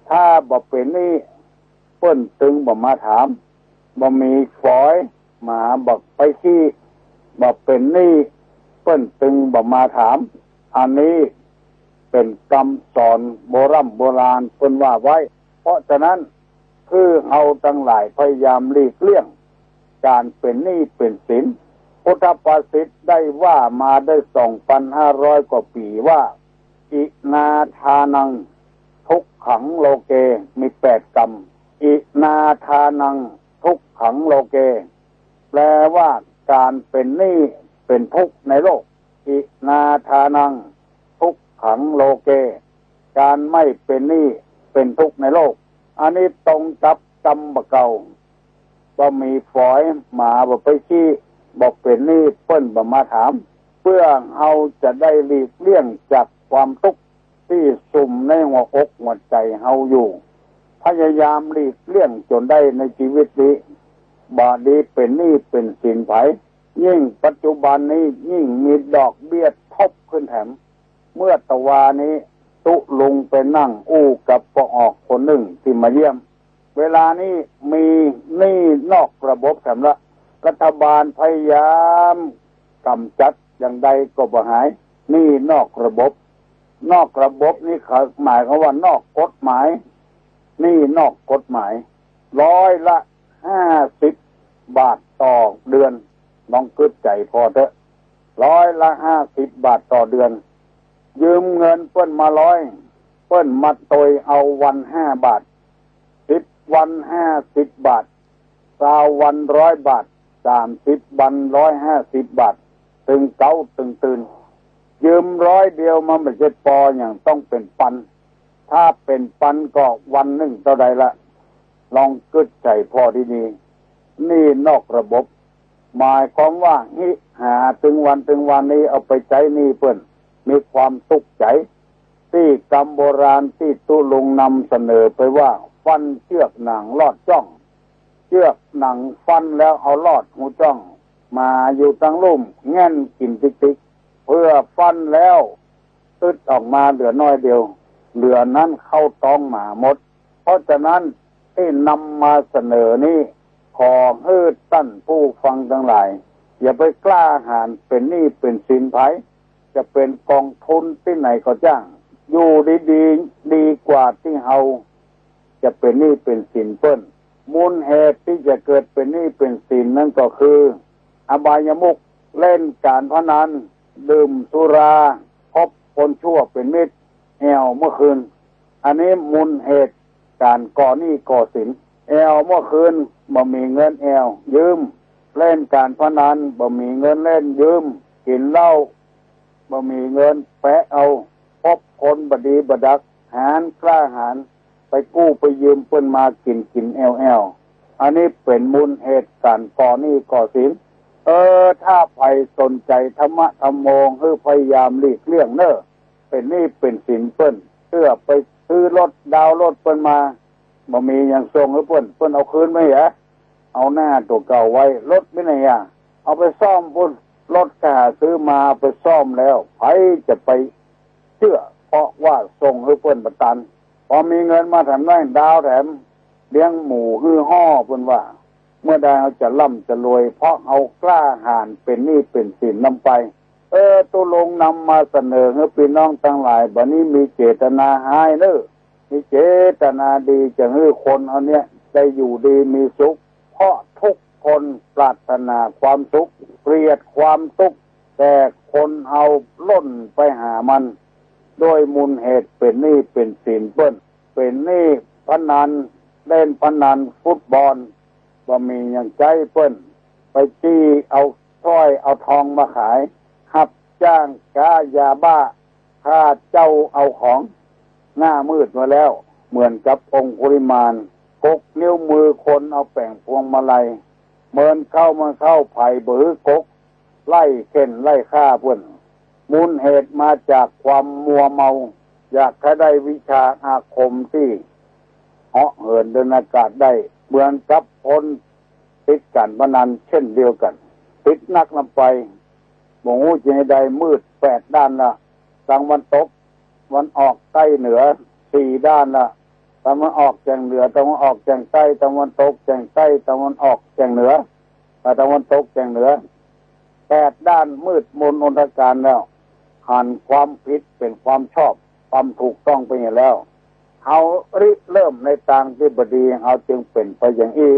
ถ้าบ่เป็นนี่เปิ้นตึงบ่มาถามบ่มีฝอยหมาบอกไปขี้บ่เป็นนี่เปิ้นตึงบ่มาถามอันนี้เป็นคำสอนโบราณเพิ่นว่าไว้เพราะฉะนั้นคือเฮาทั้งหลายพยายามหลีกเลี่ยงการเป็นหนี้เป็นสินพุทธภาษิตได้ว่ามาได้ 2,500 กว่าปีว่าอินาทานังทุกขังโลเกมี8กรรมอินาทานังทุกขังโลเกแปลว่าการเป็นหนี้เป็นทุกข์ในโลกอินาทานังทุกขังโลเกการไม่เป็นหนี้เป็นทุกข์ในโลกอันนี้ตรงกับกรรมบะเก่าบ่มีฝอยหมาบ่ไปขี้บอกเป็นหนี้เปิ้นบ่มาถามเพื่อเฮาจะได้หลีกเลี่ยงจากความทุกข์ที่สุมในหัวอกหัวใจเฮาอยู่พยายามหลีกเลี่ยงจนได้ในชีวิตนี้บาดีเป็นหนี้เป็นสินไผยิ่งปัจจุบันนี้ยิ่งมีดอกเบี้ยทบขึ้นแถมเมื่อตะวานี้ตุลุงไปนั่งอู้กับปออกคนหนึ่งที่มาเยี่ยมเวลานี้มีหนี้นอกระบบแถมละรัฐบาลพยายามกำจัดอย่างใดก็บ่หายหนี้นอกระบบนี่หมายความว่านอกกฎหมายหนี้นอกกฎหมาย50 บาทต่อเดือนลองคิดใจพอเถอะ50 บาทต่อเดือนยืมเงินเปิ้นมา100เปิ้นมาตยเอาวัน5 บาท10 วัน50 บาท20 วัน100 บาท30 วัน150 บาทตึงเก้าตึงตื่นยืม100เดียวมันไม่ใช่ปออย่างต้องเป็นปันถ้าเป็นปันก็วันหนึ่งเท่าใดละลองคิดใจพอดีๆนี่นอกระบบหมายความว่าหาถึงวันนี้เอาไปใช้นี่เปิ้นมีความทุกข์ใจที่กรรมโบราณที่ตุลุงนำเสนอไปว่าฟันเชือกหนังลอดจ้องเชือกหนังฟันแล้วเอาลอดหูจ้องมาอยู่ตั้งลุ่มแง่นกินติ๊กๆเพื่อฟันแล้วตึดออกมาเหลือน้อยเดียวเหลือนั้นเข้าท้องหมาหมดเพราะฉะนั้นที่นำมาเสนอนี้ขอให้ท่านผู้ฟังทั้งหลายอย่าไปกล้าหาญเป็นหนี้เป็นสินไผจะเป็นกองทุนที่ไหนก็จ้างอยู่ดีกว่าที่เฮาจะเป็นหนี้เป็นสินเปิ้นมูลเหตุที่จะเกิดเป็นหนี้เป็นสินนั่นก็คืออบายมุขเล่นการพนันดื่มสุราคบคนชั่วเป็นมิตรแอวเมื่อคืนอันนี้มูลเหตุการก่อหนี้ก่อสินแอวเมื่อคืนบ่มีเงินแอวยืมเล่นการพนันบ่มีเงินเล่นยืมกินเหล้าบ่มีเงินแปะเอาพบคนบดีบดักหารกล้าหารไปกู้ไปยืมเพิ่นมากินแอวอันนี้เป็นมูลเหตุการก่อหนี้ก่อสินถ้าใครสนใจธรรมะธรรมโมคือพยายามหลีกเลี่ยงเน้อเป็นหนี้เป็นสินเพิ่นเพื่อไปซื้อรถดาวรถเพิ่นมาบ่มีอย่างทรงหรือเพิ่นเอาคืนไหมฮะเอาหน้าตัวเก่าไว้รถไม่ไหนเอาไปซ่อมพุ่นรถก็หาซื้อมาไปซ่อมแล้วใครจะไปเชื่อเพราะว่าทรงหรือเพิ่นประกันพอมีเงินมาแถมได้ดาวแถมเลี้ยงหมูห่อเพิ่นว่าเมื่อใดเราจะร่ำจะรวยเพราะเอากล้าหาญเป็นหนี้เป็นสินนำไปตัวลงนำมาเสนอให้พี่น้องทั้งหลายบัดนี้มีเจตนาหายเด้อมีเจตนาดีจะให้คนเอาเนี้ยได้อยู่ดีมีสุขเพราะทุกคนปรารถนาความสุขเกลียดความทุกข์แต่คนเอาล้นไปหามันโดยมูลเหตุเป็นหนี้เป็นสินเปิ้นเป็นหนี้พนันเล่นพนันฟุตบอลบ่มีอย่างใจเปิ้นไปจี้เอาสร้อยเอาทองมาขายหับจ้างค้ายาบ้าฆ่าเจ้าเอาของหน้ามืดมาแล้วเหมือนกับองค์คุริมานกกนิ้วมือคนเอาแป้งพวงมาลัยเมินเข้าไผ่บือกกไล่เข็นไล่ฆ่าเพิ่นมูลเหตุมาจากความมัวเมาอยากให้ได้วิชาอาคมที่เหาะเหินเดินอากาศได้เหมือนกับคนติดการพนันเช่นเดียวกันติดนักลำไปหมูจะให้ได้มืด8 ด้านละทางวันตกวันออกใต้เหนือ4 ด้านละต ตะวันออกแจงเหนือตะวันออกแจงใต้ตะวันตกแจงใต้ตะวันออกแจงเหนือตะวันตกแจงเหนือ8ด้านมืดมนอนตการแล้วหันความผิดเป็นความชอบความถูกต้องไปอย่างแล้วเอาริเริ่มในทางที่บดีเอาจึงเป็นไปอย่างนี้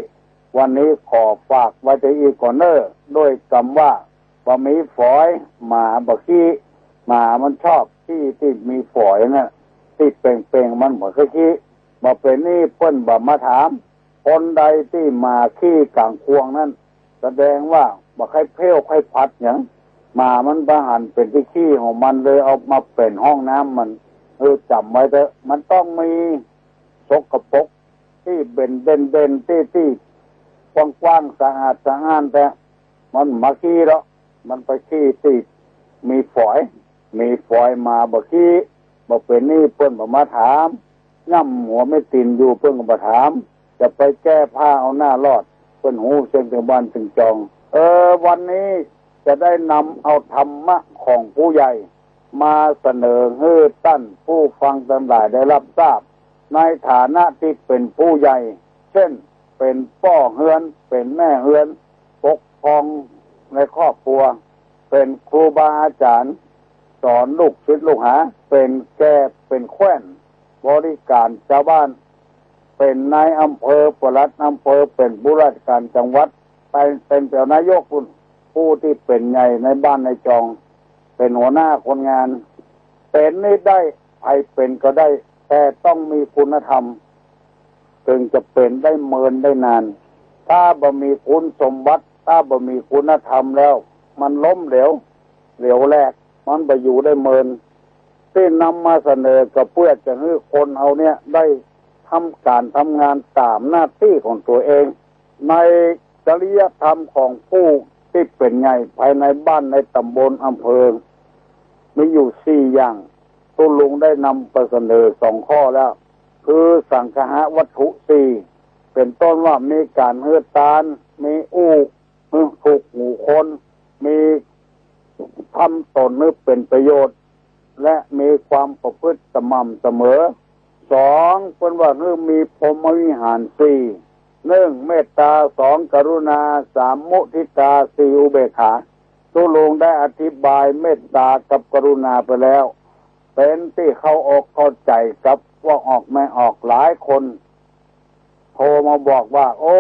วันนี้ขอฝากไว้ที่อีกอนเนอร์ด้วยคำว่าบ่มีฝอยหมาบ่ขี้หมามันชอบที่มีฝอยน่ะที่เป่งๆมันบ่เคยขี้บ่เป็นนี่เพิ่นบ่มาถามคนใดที่มาขี้กลางควงนั้นแสดงว่าบ่ใครเพลวใครพัดหยังหมามันบาหันเป็นที่ขี้ของมันเลยเอามาเป็นห้องน้ำมันจำไว้เถอะมันต้องมีสกปรกที่เบนที่กว้างๆสะอาดแต่มันมาขี้แล้วมันไปขี้ที่มีฝอยมาบ่ขี้บ่เป็นนี่เพิ่นบ่มาถามย่ำหัวไม่ตินอยู่เพิ่นก็บ่ถามจะไปแก้ผ้าเอาหน้ารอดเพิ่นหูเชิงถึงบ้านถึงจองวันนี้จะได้นำเอาธรรมะของผู้ใหญ่มาเสนอให้ท่านผู้ฟังทั้งหลายได้รับทราบในฐานะที่เป็นผู้ใหญ่เช่นเป็นพ่อเฮือนเป็นแม่เฮือนปกครองในครอบครัวเป็นครูบาอาจารย์สอนลูกศิษย์ลูกหาเป็นแก่เป็นแคว้นบริการชาวบ้านเป็นนายอำเภอปลัดอำเภอเป็นผู้ราชการจังหวัดเป็นเจ้านายกผู้ที่เป็นใหญ่ในบ้านในจองเป็นหัวหน้าคนงานเป็นนี่ได้ใครเป็นก็ได้แต่ต้องมีคุณธรรมถึงจะเป็นได้เมินได้นานถ้าบ่มีคุณสมบัติถ้าบ่มีคุณธรรมแล้วมันล้มเหลวแรกมันไปอยู่ได้เมินที่นำมาเสนอก็เพื่อจะให้คนเอาเนี่ยได้ทำการทำงานตามหน้าที่ของตัวเองในจริยธรรมของผู้ที่เป็นใหญ่ภายในบ้านในตำบลอำเภอมีอยู่4อย่างตุลุงได้นำไปเสนอ2ข้อแล้วคือสังฆะวัตถุ4เป็นต้นว่ามีการเฮือตานมีถูกหูคนมีทำตนนึกเป็นประโยชน์และมีความประพฤติสม่ำเสมอ2เป็นว่ามีพรหมวิหาร1เมตตา2กรุณา3มุทิตา4อุเบกขาตุลุงได้อธิบายเมตตากับกรุณาไปแล้วเป็นที่เข้าอกเข้าใจกับว่าออกไม่ออกหลายคนโทรมาบอกว่าโอ้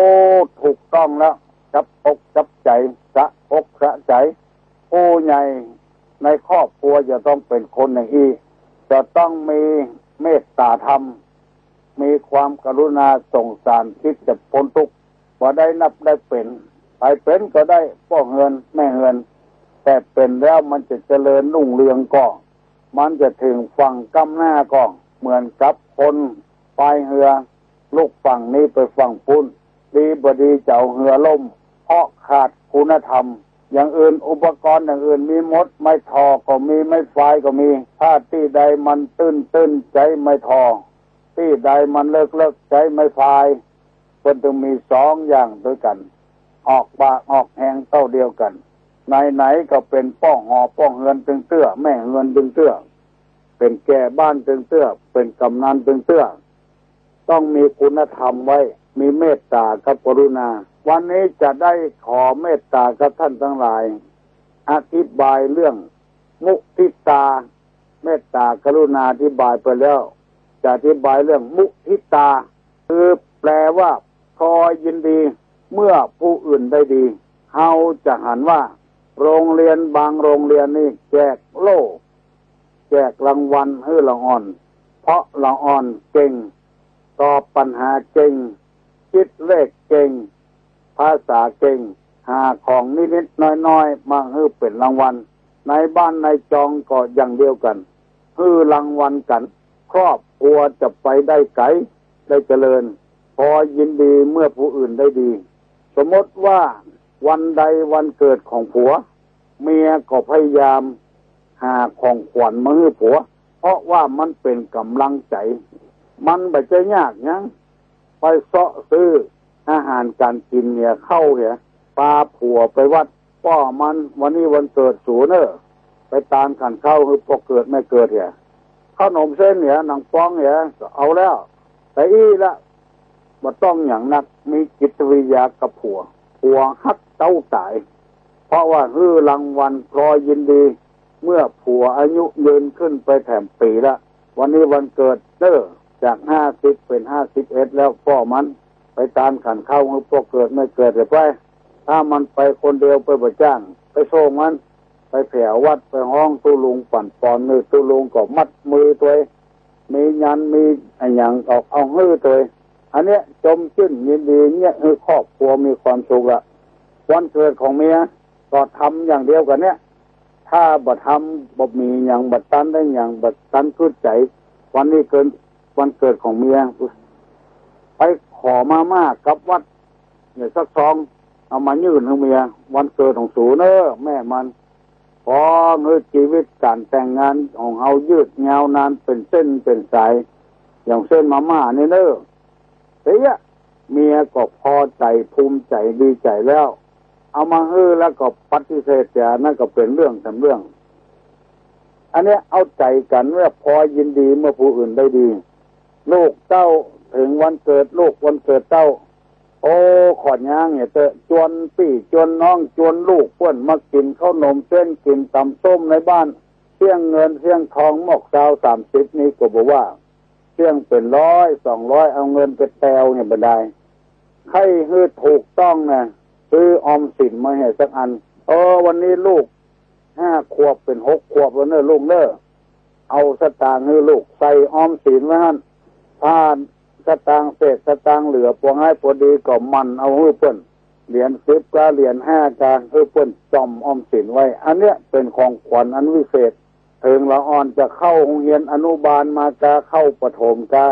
ถูกต้องแล้วจับอกจับใจสะอกสะใจผู้ใหญ่ในครอบครัวจะต้องเป็นคนอย่างนี้จะต้องมีเมตตาธรรมมีความกรุณาสงสารคิดจะพ้นทุกข์ว่าได้นับได้เป็นใครเป็นก็ได้พ่อเฮือนแม่เฮือนแต่เป็นแล้วมันจะเจริญรุ่งเรืองก็มันจะถึงฝั่งก้ำหน้าก็เหมือนกับคนพายเรือลูกฝั่งนี้ไปฝั่งปุ่นดีบดีเจ้าเรือล่มเพราะขาดคุณธรรมอย่างอื่นอุปกรณ์อย่างอื่นมีมดไม่ทอก็มีไม่ไฟก็มีถ้าที่ใดมันตื้นใจไม่ทอที่ใดมันเลิกใจไม่ไฟมันต้องมี2อย่างด้วยกันออกปากออกแหงเต้าเดียวกันไหนก็เป็นป้องหอป้องเฮือนตึงเตื้อแม่เฮือนตึงเตื้อเป็นแก่บ้านตึงเตื้อเป็นกำนันตึงเตื้อต้องมีคุณธรรมไว้มีเมตตากับกรุณาวันนี้จะได้ขอเมตตากับท่านทั้งหลายอธิบายเรื่องมุทิตาเมตตากรุณาอธิบายไปแล้วจะอธิบายเรื่องมุทิตาคือแปลว่าคอยยินดีเมื่อผู้อื่นได้ดีเฮาจะหันว่าโรงเรียนบางโรงเรียนนี่แจกโล่แจกรางวัลให้ละอ่อนเพราะละอ่อนเก่งตอบปัญหาเก่งคิดเลขเก่งภาษาเก่งหาของนิดๆน้อยๆมาให้เป็นรางวัลในบ้านในจองก็อย่างเดียวกันให้รางวัลกันครอบครัวจะไปได้ไกลได้เจริญพอยินดีเมื่อผู้อื่นได้ดีสมมติว่าวันใดวันเกิดของผัวเมียก็พยายามหาของขวัญมาให้ผัวเพราะว่ามันเป็นกำลังใจมันไม่ใช่ยากยังไปเสาะซื้ออาหารการกินเนี่ยเข้าเนี่ยพาผัวไปวัดป้อมันวันนี้วันเกิดสูเนอไปตามขันเข้าคือพอเกิดไม่เกิดเนี่ยขนมเส้นเนี่ยหนังป้องเนี่ยเอาแล้ว แต่อีละบ่ต้องอย่างนักมีจิตวิทยากับผัวฮักเต้าตายเพราะว่าฮื้อรางวัลพลอยยินดีเมื่อผัวอายุยืนขึ้นไปแถมปีละวันนี้วันเกิดจาก50เป็น51แล้วพ่อมันไปตามขันเข้าให้พวกเกิดไม่เกิดเลยไปถ้ามันไปคนเดียวไปบ่จ้างไปโซ่มันไปแผ่วัดไปห้องตุลุงปั่นปอนมือตุลุงก็มัดมือตัวมียันมีอะไรอย่างออกเอาฮื้อตัวอันเนี้ยจมชื่นยินดีเนี่ยคือครอบครัวมีความสุขละวันเกิดของเมียก็ทำอย่างเดียวกันเนี้ยถ้าบ่ทำบ่มีอย่างบ่ตันได้อย่างบ่ตันขึ้นใจวันนี้เกินวันเกิดของเมียไปขอมาม่ากับวัดเนี่ยสักซองเอามายื่นให้เมียวันเกิดของสูเนอแม่มันพอเมื่อชีวิตการแต่งงานของเฮายืดยาวนานเป็นเส้นเป็นสายอย่างเส้นมาม่านี่เนอเฮ้ยเมียก็พอใจภูมิใจดีใจแล้วเอามาแล้วก็ปฏิเสธแต่นั่นก็เป็นเรื่องทำเรื่องอันนี้เอาใจกันเมื่อพอยินดีเมื่อผู้อื่นได้ดีลูกเต้าถึงวันเกิดลูกวันเกิดเต้าโอ้ขอดย่างเนี่ยเตะจวนปี่จวนน้องจวนลูกเพื่อนมากินข้าวนมเส้นกินตำส้มในบ้านเสี่ยงเงินเสี่ยงทองหมอก30นี่ก็บอกว่าเสี่ยงเป็น100-200เอาเงินไปแตวเนี่ยบ่ได้ให้ฮื้อถูกต้องนะซื้อออมสินมาให้สักอันวันนี้ลูก5 ขวบเป็น6 ขวบแล้วเนอะลูกเนอะเอาสตางค์ให้ลูกใส่ออมสินไว้หั่นถ้าสตางค์เศษสตางค์เหลือพวงให้พอดีก็มันเอาให้เพิ่นเหรียญ10กาเหรียญ5กาให้เพิ่นจอมออมสินไว้อันเนี้ยเป็นของขวัญอันวิเศษถึงละอ่อนจะเข้าโรงเรียนอนุบาลมากาเข้าประถมกา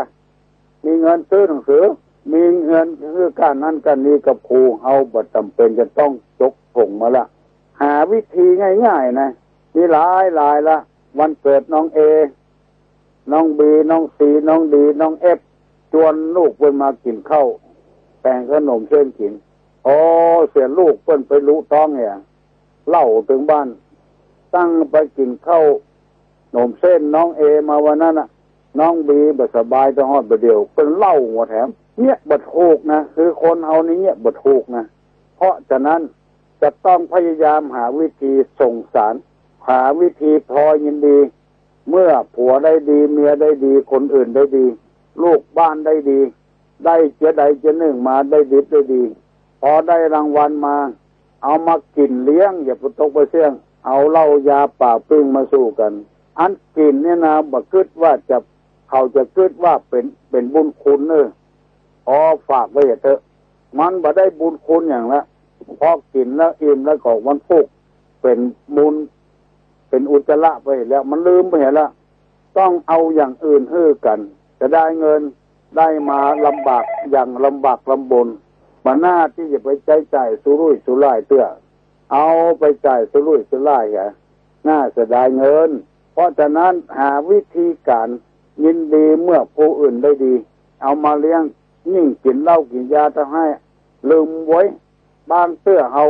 มีเงินซื้อหนังสือมีเงินคือการนั้นการนี้กับครูเอาบ่จำเป็นจะต้องจกผงมาละหาวิธีง่ายๆนะมีหลายละวันเกิดน้องเอน้องบีน้องซีน้องดีน้องเอฟชวนลูกเพิ่นมากินข้าวแต่งขนมเส้นกินเสียลูกเพิ่นไปรู้ต้องเนี่ยเล่าถึงบ้านตั้งไปกินข้าวขนมเส้นน้องเอมาวันนั้นน่ะน้องบีบ่สบายจะฮอดบ่เดียวเพิ่นเล่าหัวแถมเนี่ยบ่ถูกนะคือคนเฮานี่เนี่ยบ่ถูกนะเพราะฉะนั้นจะต้องพยายามหาวิธีส่งสารหาวิธีพอยินดีเมื่อผัวได้ดีเมียได้ดีคนอื่นได้ดีลูกบ้านได้ดีได้เจใดเจหนึ่งมาได้ดิบได้ดีพอได้รางวัลมาเอามากินเลี้ยงอย่าตกไปเสี่ยงเอาเหล้ายาป่าพึ่งมาสู้กันอันกินเนี่ยนะบ่คิดว่าเขาจะคิดว่าเป็นบุญคุณเนอะฝากไว้เถอะมันบ่ได้บุญคุณอย่างละพอกินแล้วอิ่มแล้วก็มันฟุกเป็นบุญเป็นอุจจาระไปแล้วมันลืมไปแล้วต้องเอาอย่างอื่นฮื้อกันจะได้เงินได้มาลำบากอย่างลำบากลำบนมาหน้าที่จะไปจ่ายสุรุ่ยสุร่ายเตื้อเอาไปจ่ายสุรุ่ยสุร่ายน่าเสียดายเงินเพราะฉะนั้นหาวิธีการยินดีเมื่อผู้อื่นได้ดีเอามาเลี้ยงยิ่งกินเหล้ากินยาจะให้ลืมไว้บางเตื้อเอา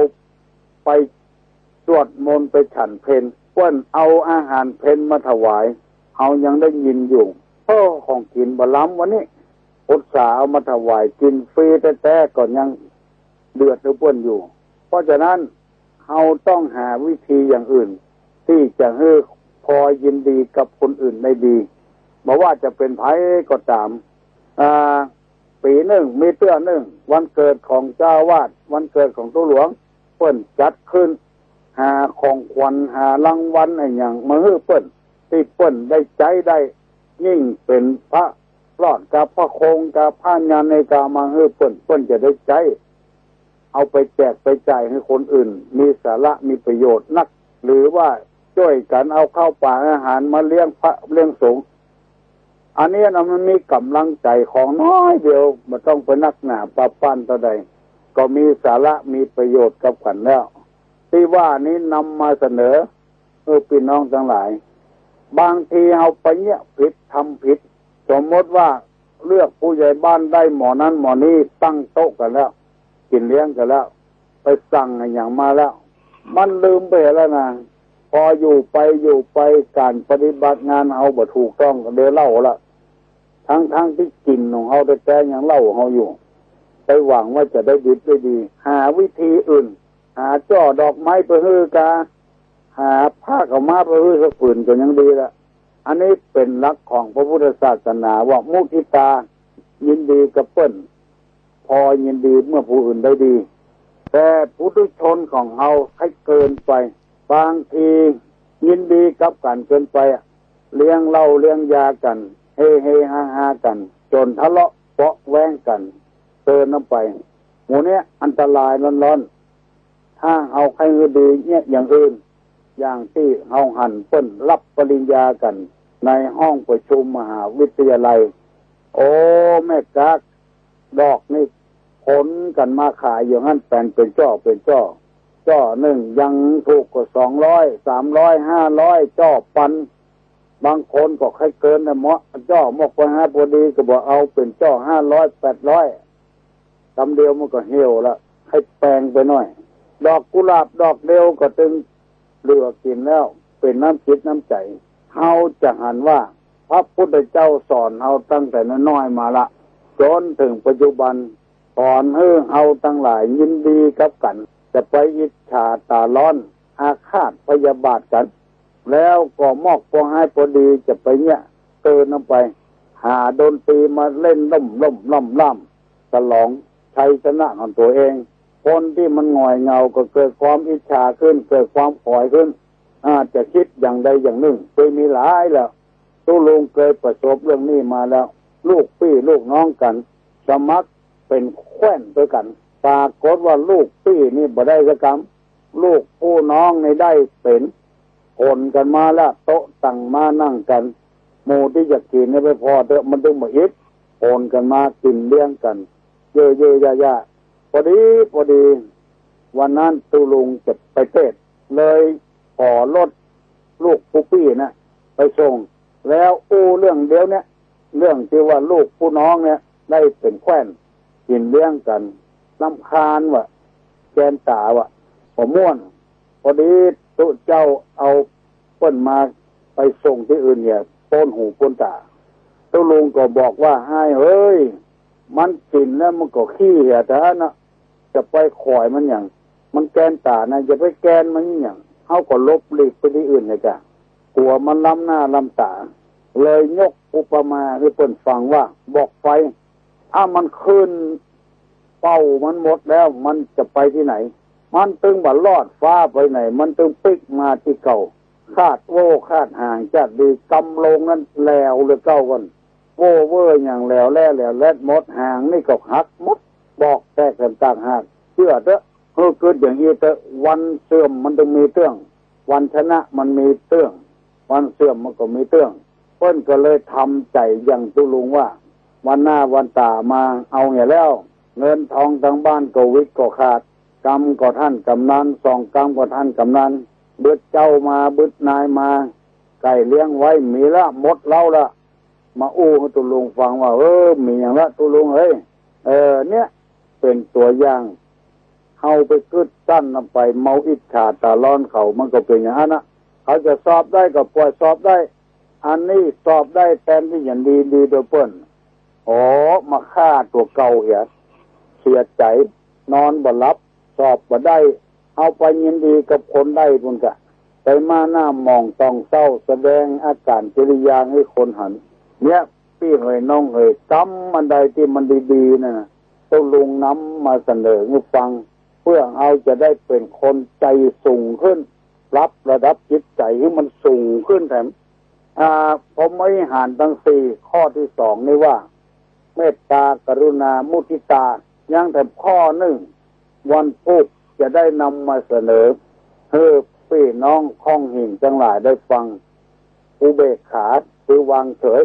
ไปสวดมนต์ไปฉันเพลเพิ่นเอาอาหารเพลมาถวายเอายังได้ยินอยู่ของกินบะล้ำวันนี้อุตส่าห์เอามาถวายกินฟรีแต่ก่อนยังเดือดเปื้อนอยู่เพราะฉะนั้นเราต้องหาวิธีอย่างอื่นที่จะให้พอยินดีกับคนอื่นได้ดีบอกว่าจะเป็นไผก็ตามปีหนึ่งมีเตื้อหนึ่งวันเกิดของเจ้าวาดวันเกิดของตัวหลวงเปิ้นจัดขึ้นหาของขวัญหารางวัลอะไรอย่างมาให้เปิ้นที่เปิ้นได้ใจได้ยิ่งเป็นพระรอดกับพระโคงกับพระญาณในกามาให้เปิ้นจะได้ใจเอาไปแจกไปจ่ายให้คนอื่นมีสาระมีประโยชน์นักหรือว่าช่วยกันเอาข้าวป่าอาหารมาเลี้ยงพระเลี้ยงสงฆ์อันนี้นะมันมีกำลังใจของน้อยเดียวมันต้องไปนักหนาปะปั้นต่อใดก็มีสาระมีประโยชน์กับกันแล้วที่ว่านี้นำมาเสนอพี่น้องทั้งหลายบางทีเอาไปเนี่ยผิดทำผิดสมมติว่าเลือกผู้ใหญ่บ้านได้หมอนั้นหมอนี้ตั้งโต๊ะกันแล้วกินเลี้ยงกันแล้วไปสั่งอย่างมาแล้วมันลืมไปแล้วนะพออยู่ไปการปฏิบัติงานเอาบ่ถูกต้องก็เดี๋ยวเล่าละ ทั้งที่กินของเขาแต่ยังเล่าเขาอยู่ไปหวังว่าจะได้ดีได้ดีหาวิธีอื่นหาจ่อดอกไม้ไปฮือกาหาผ้าเขามาไปฮือสักผืนก็ยังดีละอันนี้เป็นหลักของพระพุทธศาสนาว่ามุทิตายินดีกับเปิ้นพอยินดีเมื่อผู้อื่นได้ดีแต่ปุถุชนของเราให้เกินไปบางทียินดีกับกันเกินไปเลี้ยงเหล้าเลี้ยงยากันเฮเฮฮาฮากันจนทะเลาะเปาะแว้งกันเกินน้ำไปหมู่เนี้ยอันตรายร้อนๆถ้าเอาใครดีเนี่ยอย่างอื่นอย่างที่เอาหันเปิ้นรับปริญญากันในห้องประชุมมหาวิทยาลัยโอ้แม่กากดอกนี่ผลกันมาขายอย่างนั้นเป็นจ้อหนึ่งยังถูกกว่า200 300 500จ้อปันบางคนก็ให้เกินนะเหมาะจ้อมกไปหาพอดีก็บอกเอาเป็นจ้อ500 800คำเดียวมันก็เหี่ยวละให้แปลงไปหน่อยดอกกุหลาบดอกเดียวก็ตึงเหลือกินแล้วเป็นน้ำจิตน้ำใจเฮาจะหันว่าพระพุทธเจ้าสอนเฮาตั้งแต่น้อยๆมาละจนถึงปัจจุบันสอนให้เฮาทั้งหลายยินดีกับกันจะไปอิจฉาตาร้อนอาฆาตพยาบาทกันแล้วก็มอกพอให้พอดีจะไปเนี่ยเกินลงไปหาดนตรีมาเล่นล่ำฉลองชัยชนะของตัวเองคนที่มันหงอยเงาก็เกิดความอิจฉาขึ้นเกิดความขอยขึ้นอาจจะคิดอย่างใดอย่างหนึ่งเคยมีหลายแล้วตู้ลุงเคยประสบเรื่องนี้มาแล้วลูกพี่ลูกน้องกันสมัครเป็นแขว้นด้วยกันปรากฏว่าลูกพี่นี่บ่ได้สักคำลูกผู้น้องในได้เป็นคนกันมาแล้วโต๊ะตั้งมานั่งกันหมู่ที่จะกินไม่พอเถอะมันต้องมาอิดคนกันมากินเลี้ยงกันเยอะๆยะพอดีวันนั้นตูลุงจะไปเทศเลยขอรถลูกผู้พี่นะไปส่งแล้วเรื่องเดียวเนี่ยเรื่องที่ว่าลูกผู้น้องเนี่ยได้เป็นแขว้นกินเลี้ยงกันรำคาญว่ะแกนตาว่ะผมม่วนพอดีตุเจ้าเอาเปิ้นมาไปส่งที่อื่นเนี่ยโป้นหูโป้นตาตุลุงก็บอกว่าให้เฮ้ยมันกินแล้วมันก็ขี้เหี้ยแต่นะจะไปข่อยมันอย่างมันแกนตานะจะไปแกนมันอย่างเขาก็ลบหลีกไปที่อื่นเลยจ้ะกลัวมันล้ำหน้าล้ำตาเลยยกอุปมาให้เปิ้นฟังว่าบอกไฟมันขึ้นเป้ามันหมดแล้วมันจะไปที่ไหนมันตึงบ่ลอดฟ้าไปไหนมันตึงปิกมาที่เก่าคาดห่างจัดดีกำลงนั้นแล้วเลยเก้ากันเวอร์อย่างแล้วแล้วหมดห่างนี่ก็หักหมดบอกแตกกันต่างหากเชื่อเถอะเกิดอย่างนี้แต่วันเสื่อมมันต้องมีเตื้องวันชนะมันมีเตื้องวันเสื่อมมันก็มีเตื้องเพิ่นก็เลยทำใจอย่างตุลุงว่าวันหน้าวันตามาเอาเนี่ยแล้วเงินทองทั้งบ้านก็วิกก็ขาดกรรมก็ท่านกำนันสองกรรมก็ท่านกำนันบึดเจ้ามาบึดนายมาไก่เลี้ยงไว้มีละหมดเล่าละมาให้ตุลุงฟังว่ามีอย่างละตุลุงเฮ้ยเนี่ยเป็นตัวอย่างเขาไปกึดตั้นนำไปเมาอิจฉาตาร้อนเขามันก็เป็นอย่างนั้นนะเขาจะสอบได้ก็ปล่อยสอบได้อันนี้สอบได้แทนที่อย่างดีโดยเปิ้นมาฆ่าตัวเก่าเหี้ยเสียใจนอนบ่หลับสอบบ่ได้เอาไปยินดีกับคนได้พุ่นกะไปมาหน้ามองต้องเศร้าแสดงอาการกิริยาให้คนหันเนี่ยพี่เฮยน้องเฮยจำมันใดที่มันดีๆนะต้องลุงน้ำมาเสนอให้ฟังเพื่อเอาจะได้เป็นคนใจสูงขึ้นรับระดับจิตใจให้มันสูงขึ้นแถมผมไม่หันทั้ง4ข้อที่2นี่ว่าเมตตากรุณามุทิตายังแต่ข้อ1วันพุธจะได้นำมาเสนอให้พี่น้องข้องหิ่งทั้งหลายได้ฟังอุเบกขาคือวางเฉย